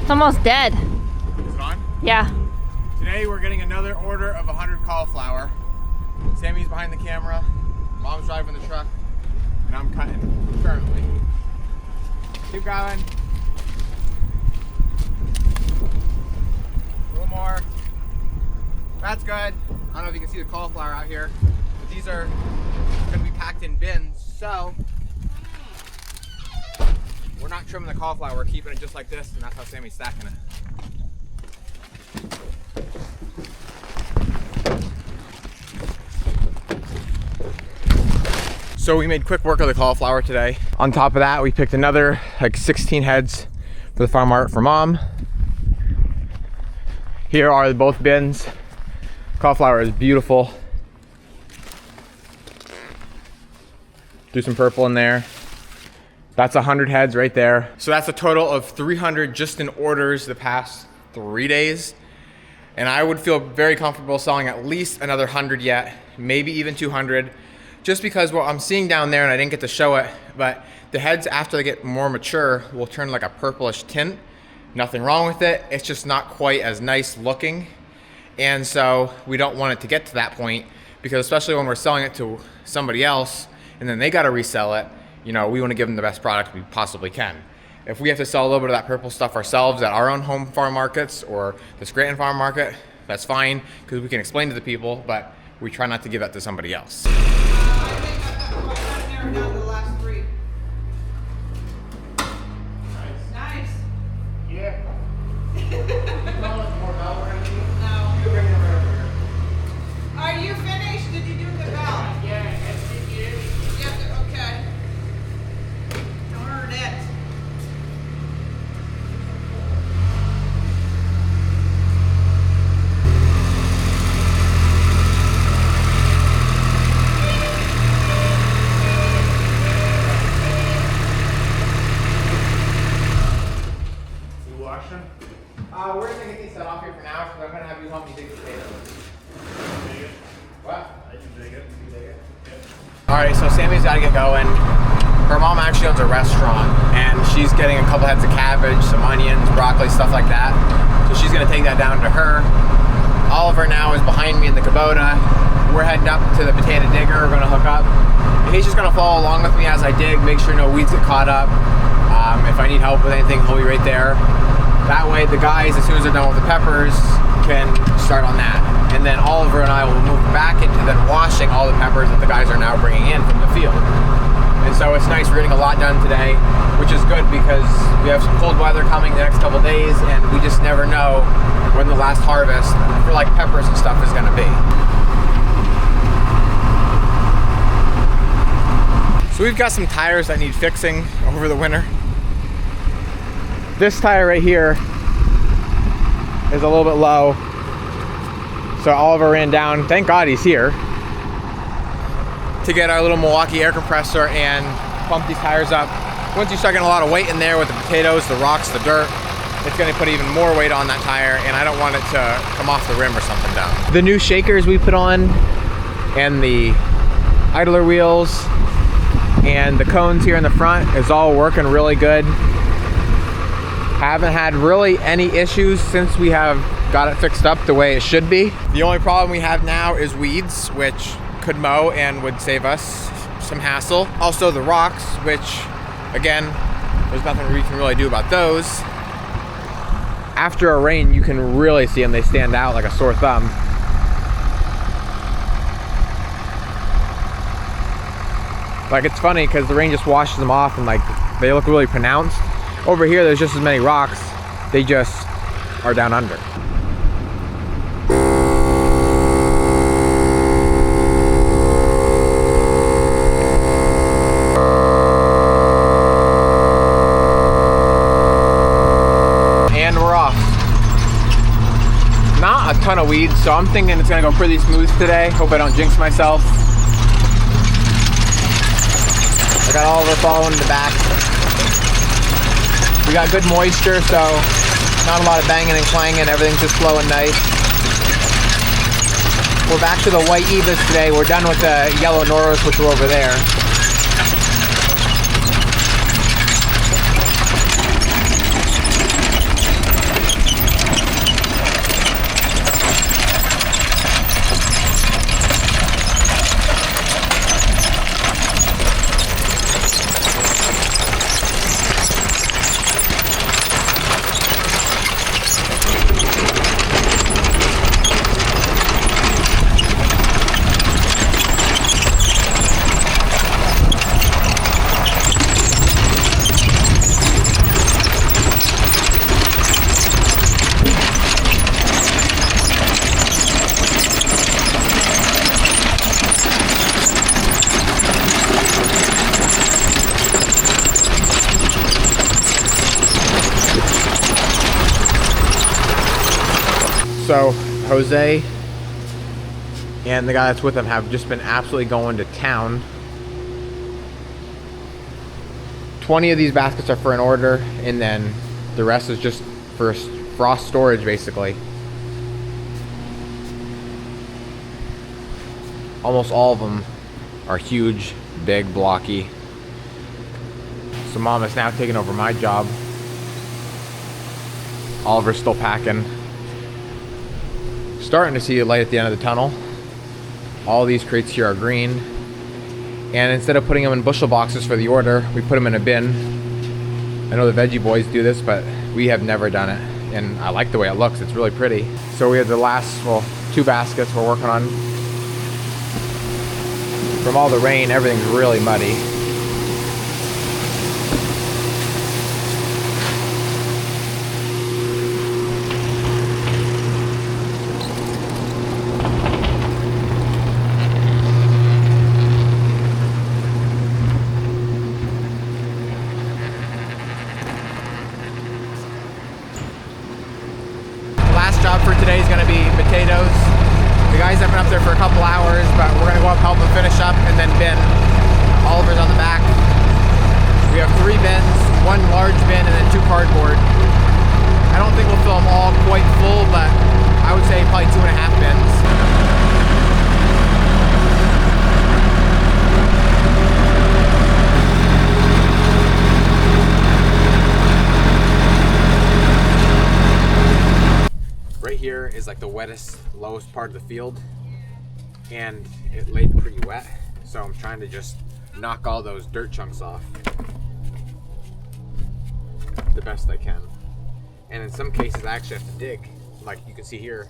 It's almost dead. Is it on? Yeah. Today we're getting another order of 100 cauliflower. Sammy's behind the camera, Mom's driving the truck, and I'm cutting currently. Keep going. A little more. That's good. I don't know if you can see the cauliflower out here, but these are going to be packed in bins, so we're not trimming the cauliflower, we're keeping it just like this, and that's how Sammy's stacking it. So we made quick work of the cauliflower today. On top of that, we picked another like 16 heads for the farm art for Mom. Here are both bins. Cauliflower is beautiful. Do some purple in there. That's 100 heads right there. So that's a total of 300 just in orders the past 3 days. And I would feel very comfortable selling at least another 100 yet, maybe even 200. Just because what I'm seeing down there, and I didn't get to show it, but the heads after they get more mature will turn like a purplish tint. Nothing wrong with it, it's just not quite as nice looking. And so we don't want it to get to that point, because especially when we're selling it to somebody else and then they gotta resell it, you know, we wanna give them the best product we possibly can. If we have to sell a little bit of that purple stuff ourselves at our own home farm markets or the Scranton farm market, that's fine, because we can explain to the people, but we try not to give that to somebody else. I think I've narrowed down to the last 3. Nice. Yeah. No. Are you finished? Did you do the bell? Yeah, You have to, okay. Darn it. We're just gonna get these set off here for now, because I'm gonna have you help me dig the potatoes. What? I can dig it. You dig it? Yeah. Alright, so Sammy's gotta get going. Her mom actually owns a restaurant, and she's getting a couple heads of cabbage, some onions, broccoli, stuff like that. So she's gonna take that down to her. Oliver now is behind me in the Kubota. We're heading up to the potato digger. We're gonna hook up. And he's just gonna follow along with me as I dig, make sure no weeds get caught up. If I need help with anything, he'll be right there. That way the guys, as soon as they're done with the peppers, can start on that. And then Oliver and I will move back into then washing all the peppers that the guys are now bringing in from the field. And so it's nice, we're getting a lot done today, which is good because we have some cold weather coming the next couple days, and we just never know when the last harvest for like peppers and stuff is gonna be. So we've got some tires that need fixing over the winter. This tire right here is a little bit low. So Oliver ran down, thank God he's here, to get our little Milwaukee air compressor and pump these tires up. Once you start getting a lot of weight in there with the potatoes, the rocks, the dirt, it's gonna put even more weight on that tire, and I don't want it to come off the rim or something down. The new shakers we put on, and the idler wheels, and the cones here in the front is all working really good. Haven't had really any issues since we have got it fixed up the way it should be. The only problem we have now is weeds, which could mow and would save us some hassle. Also the rocks, which again, there's nothing we can really do about those. After a rain, you can really see them. They stand out like a sore thumb. Like, it's funny because the rain just washes them off and like they look really pronounced. Over here, there's just as many rocks. They just are down under. And we're off. Not a ton of weeds, so I'm thinking it's gonna go pretty smooth today. Hope I don't jinx myself. I got Oliver following in the back. We got good moisture, so not a lot of banging and clanging. Everything's just flowing nice. We're back to the white Evas today. We're done with the yellow Noros, which were over there. So Jose and the guy that's with him have just been absolutely going to town. 20 of these baskets are for an order, and then the rest is just for frost storage, basically. Almost all of them are huge, big, blocky. So Mom is now taking over my job. Oliver's still packing. Starting to see a light at the end of the tunnel. All these crates here are green. And instead of putting them in bushel boxes for the order, we put them in a bin. I know the veggie boys do this, but we have never done it. And I like the way it looks, it's really pretty. So we have the last, well, 2 baskets we're working on. From all the rain, everything's really muddy. Job for today is going to be potatoes. The guys have been up there for a couple hours, but we're going to go up, help them finish up, and then bin. Oliver's on the back. We have 3 bins, 1 large bin, and then 2 cardboard. I don't think we'll fill them all quite full, but I would say probably 2.5 bins. Here is like the wettest, lowest part of the field, and it laid pretty wet, so I'm trying to just knock all those dirt chunks off the best I can. And in some cases I actually have to dig, like you can see here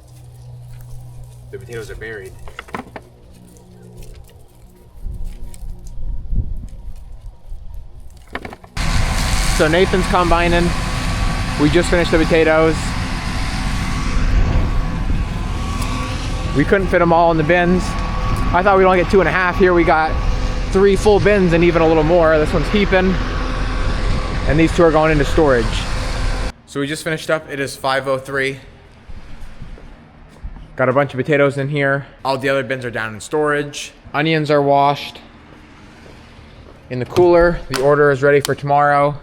the potatoes are buried. So Nathan's combining. We just finished the potatoes. We couldn't fit them all in the bins. I thought we'd only get 2.5. Here we got 3 full bins and even a little more. This one's heaping, and these 2 are going into storage. So we just finished up. It is 5:03. Got a bunch of potatoes in here. All the other bins are down in storage. Onions are washed in the cooler. The order is ready for tomorrow.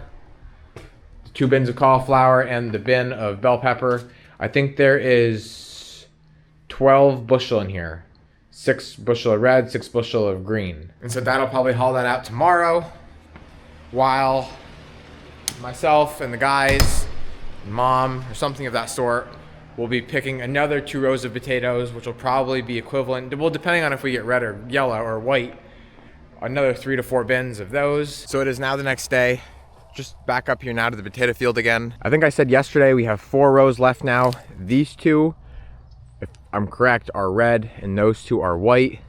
2 bins of cauliflower and the bin of bell pepper. I think there is 12 bushel in here. 6 bushel of red, 6 bushel of green. And so that'll probably haul that out tomorrow, while myself and the guys, and Mom, or something of that sort, will be picking another 2 rows of potatoes, which will probably be equivalent, well, depending on if we get red or yellow or white, another 3 to 4 bins of those. So it is now the next day. Just back up here now to the potato field again. I think I said yesterday we have 4 rows left now. These 2, if I'm correct, are red, and those 2 are white.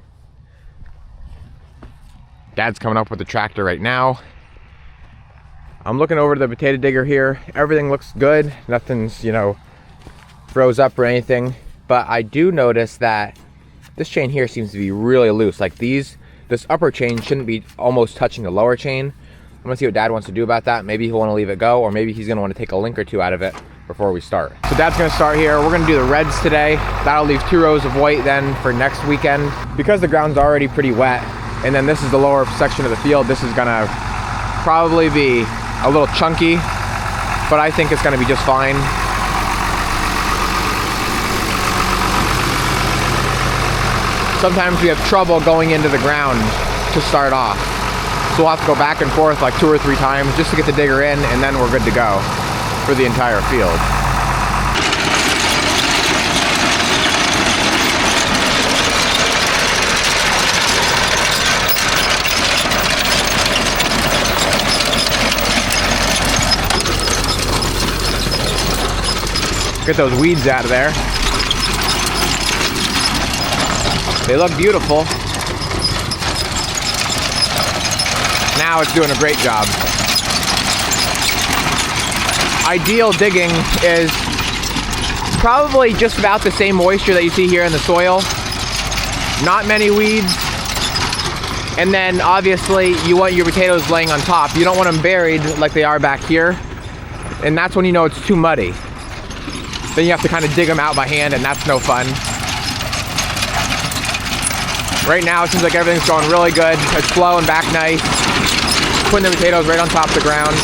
Dad's coming up with the tractor right now. I'm looking over to the potato digger here. Everything looks good. Nothing's, you know, froze up or anything. But I do notice that this chain here seems to be really loose. Like this upper chain shouldn't be almost touching the lower chain. I'm gonna see what Dad wants to do about that. Maybe he'll want to leave it go, or maybe he's gonna want to take a link or 2 out of it before we start. So Dad's gonna start here. We're gonna do the reds today. That'll leave 2 rows of white then for next weekend. Because the ground's already pretty wet, and then this is the lower section of the field, this is gonna probably be a little chunky, but I think it's gonna be just fine. Sometimes we have trouble going into the ground to start off. So we'll have to go back and forth like 2 or 3 times just to get the digger in, and then we're good to go for the entire field. Get those weeds out of there. They look beautiful. Now it's doing a great job. Ideal digging is probably just about the same moisture that you see here in the soil. Not many weeds. And then obviously you want your potatoes laying on top. You don't want them buried like they are back here. And that's when you know it's too muddy. then you have to kind of dig them out by hand, and that's no fun. Right now it seems like everything's going really good. It's flowing back nice. Putting the potatoes right on top of the ground.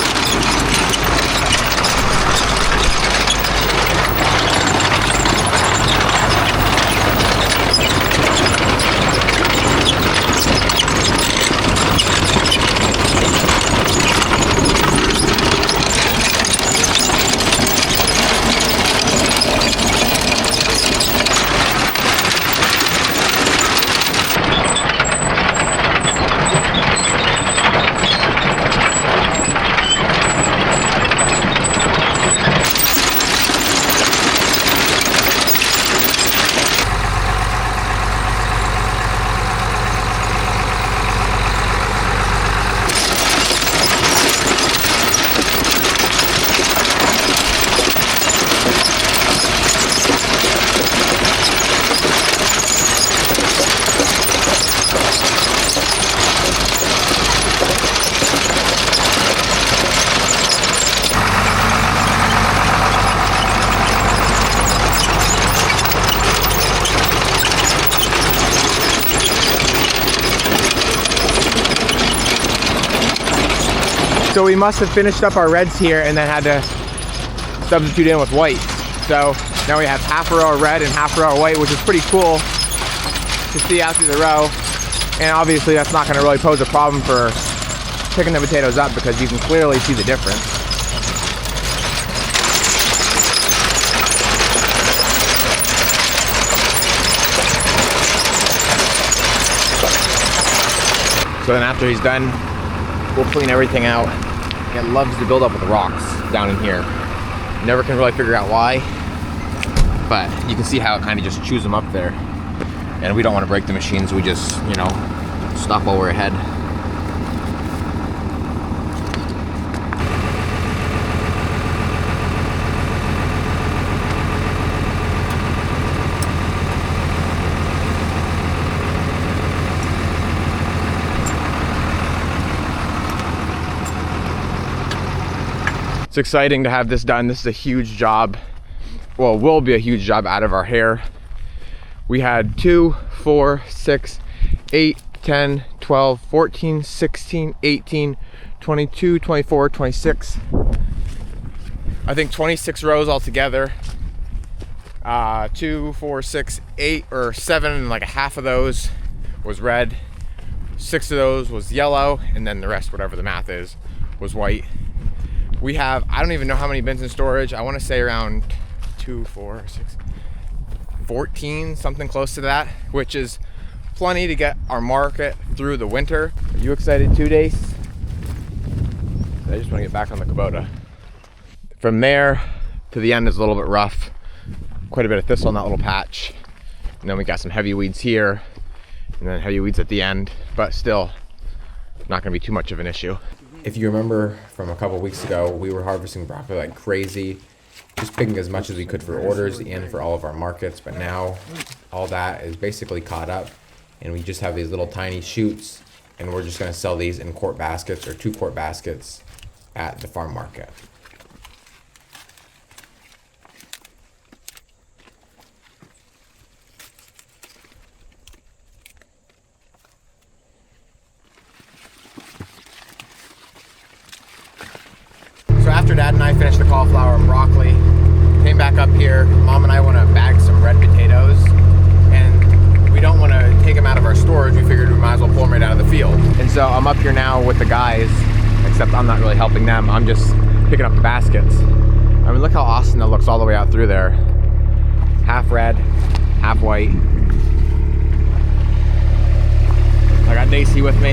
So we must have finished up our reds here and then had to substitute in with whites. So now we have half a row of red and half a row of white, which is pretty cool to see out through the row. And obviously that's not going to really pose a problem for picking the potatoes up because you can clearly see the difference. So then after he's done, we'll clean everything out. It loves to build up with rocks down in here. Never can really figure out why, but you can see how it kind of just chews them up there. And we don't want to break the machine, so we just, you know, stop while we're ahead. It's exciting to have this done. This is a huge job. Well, will be a huge job out of our hair. We had 2, 4, 6, 8, 10, 12, 14, 16, 18, 22, 24, 26. I think 26 rows altogether. 2, 4, 6, 8 or 7, and like a half of those was red. 6 of those was yellow, and then the rest, whatever the math is, was white. We have, I don't even know how many bins in storage. I want to say around 2, 4, 6, 14, something close to that, which is plenty to get our market through the winter. Are you excited too, Dace? I just want to get back on the Kubota. From there to the end is a little bit rough. Quite a bit of thistle in that little patch. And then we got some heavy weeds here, and then heavy weeds at the end, but still not going to be too much of an issue. If you remember from a couple weeks ago, we were harvesting broccoli like crazy, just picking as much as we could for orders and for all of our markets. But now all that is basically caught up, and we just have these little tiny shoots, and we're just going to sell these in quart baskets or 2-quart baskets at the farm market. So after Dad and I finished the cauliflower and broccoli, came back up here, Mom and I want to bag some red potatoes, and we don't want to take them out of our storage. We figured we might as well pull them right out of the field. And so I'm up here now with the guys, except I'm not really helping them. I'm just picking up the baskets. I mean, look how awesome that looks all the way out through there. Half red, half white. I got Daisy with me.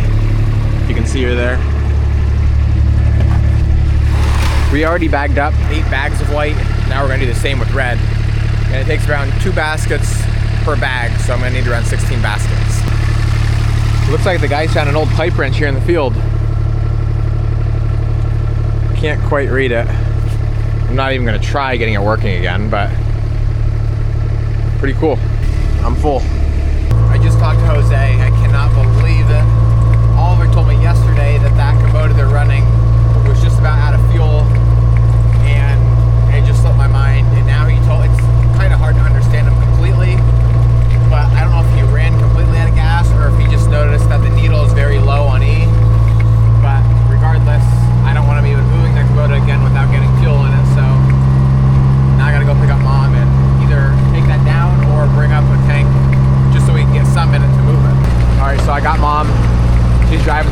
You can see her there. We already bagged up 8 bags of white. Now we're gonna do the same with red. And it takes around 2 baskets per bag, so I'm gonna need to run 16 baskets. It looks like the guys found an old pipe wrench here in the field. Can't quite read it. I'm not even gonna try getting it working again, but pretty cool. I'm full. I just talked to Jose. I cannot believe it. Oliver told me yesterday that Kubota they're running was just about out of fuel, and it just slipped my mind. And now he told, it's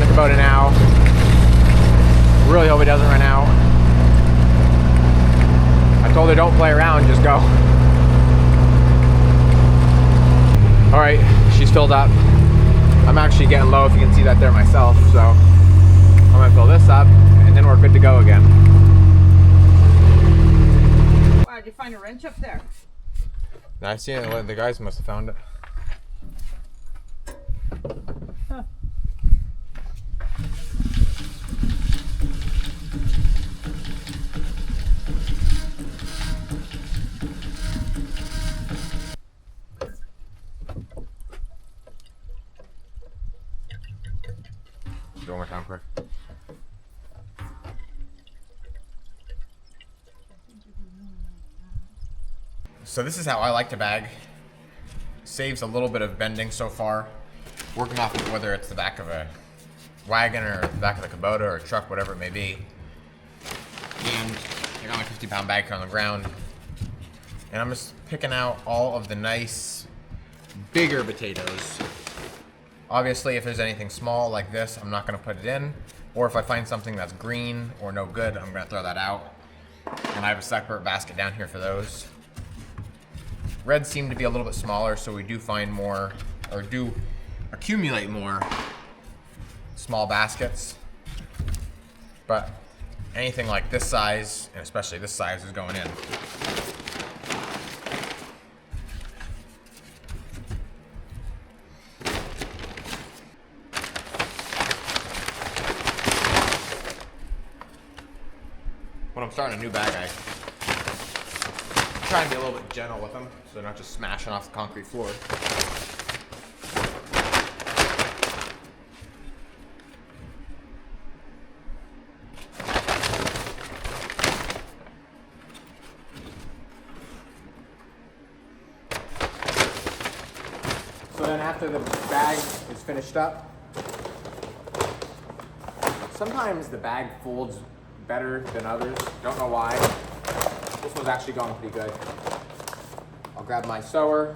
Kubota now. Really hope it doesn't run out. I told her don't play around, just go. All right, she's filled up. I'm actually getting low if you can see that there myself, so I'm gonna fill this up and then we're good to go again. Wow, did you find a wrench up there? I see it, the guys must have found it. Huh. One more time, quick. So this is how I like to bag. Saves a little bit of bending so far. Working off of whether it's the back of a wagon or the back of the Kubota or a truck, whatever it may be. And I got my 50-pound bag here on the ground. And I'm just picking out all of the nice, bigger potatoes. Obviously, if there's anything small like this, I'm not gonna put it in. Or if I find something that's green or no good, I'm gonna throw that out. And I have a separate basket down here for those. Reds seem to be a little bit smaller, so we do find more, or do accumulate more small baskets. But anything like this size, and especially this size, is going in. When I'm starting a new bag, I try and be a little bit gentle with them, so they're not just smashing off the concrete floor. So then after the bag is finished up, sometimes the bag folds better than others. Don't know why. This one's actually going pretty good. I'll grab my sewer.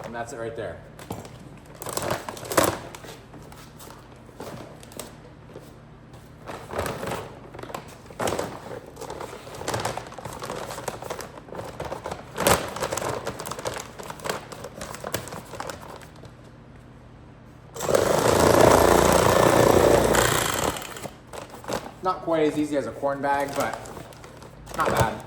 And that's it right there. Not quite as easy as a corn bag, but not bad.